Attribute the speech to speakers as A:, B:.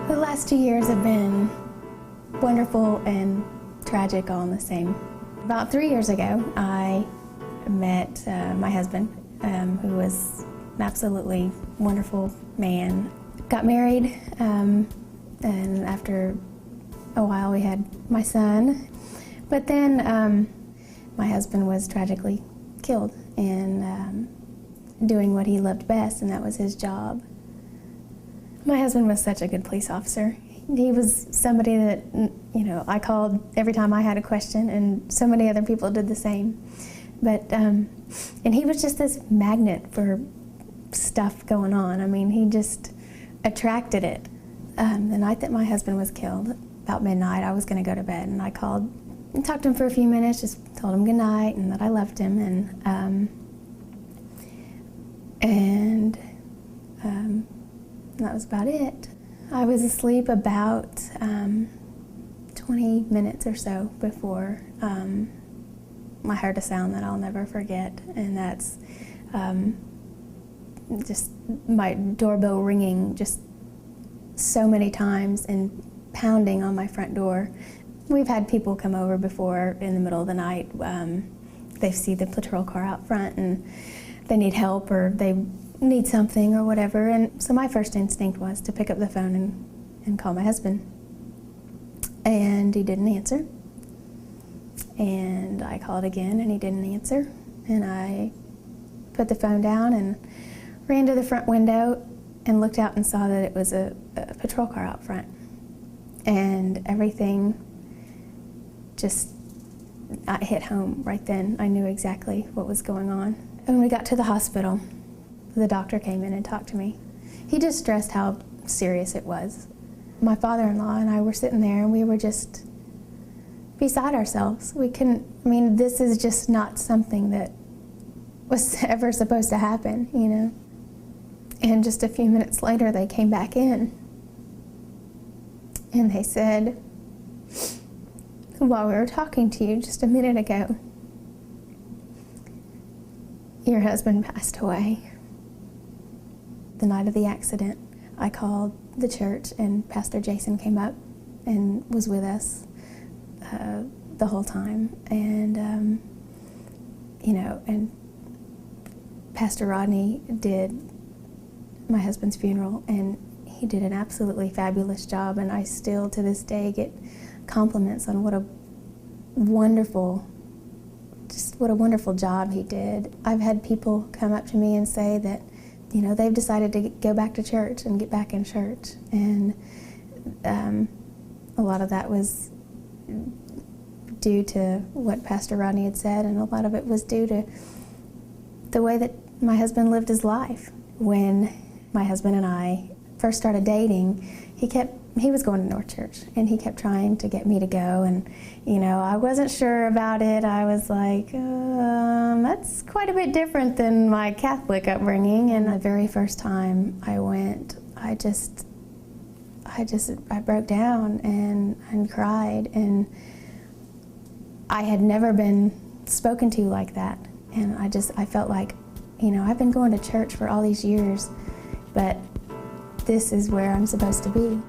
A: The last 2 years have been wonderful and tragic all in the same. About 3 years ago, I met my husband, who was an absolutely wonderful man. Got married, and after a while we had my son. But then my husband was tragically killed in doing what he loved best, and that was his job. My husband was such a good police officer. He was somebody that, I called every time I had a question, and so many other people did the same. But, and he was just this magnet for stuff going on. I mean, he just attracted it. The night that my husband was killed, about midnight, I was going to go to bed, and I called and talked to him for a few minutes, just told him good night and that I loved him, and that was about it. I was asleep about 20 minutes or so before I heard a sound that I'll never forget, and that's just my doorbell ringing just so many times and pounding on my front door. We've had people come over before in the middle of the night. They see the patrol car out front and they need help or they need something or whatever, and so my first instinct was to pick up the phone and call my husband. And he didn't answer. And I called again and he didn't answer. And I put the phone down and ran to the front window and looked out and saw that it was a patrol car out front. And everything just hit home right then. I knew exactly what was going on. When we got to the hospital, the doctor came in and talked to me. He just stressed how serious it was. My father-in-law and I were sitting there and we were just beside ourselves. We couldn't, this is just not something that was ever supposed to happen, And just a few minutes later they came back in and they said, while we were talking to you just a minute ago, your husband passed away. The night of the accident, I called the church and Pastor Jason came up and was with us the whole time. And, and Pastor Rodney did my husband's funeral and he did an absolutely fabulous job, and I still to this day get compliments on what a wonderful job he did. I've had people come up to me and say that they've decided to go back to church and get back in church, and a lot of that was due to what Pastor Rodney had said, and a lot of it was due to the way that my husband lived his life. When my husband and I first started dating, he was going to North Church, and he kept trying to get me to go, and I wasn't sure about it. I was like, that's quite a bit different than my Catholic upbringing. And the very first time I went, I broke down and cried, and I had never been spoken to like that. And I felt like, I've been going to church for all these years, but this is where I'm supposed to be.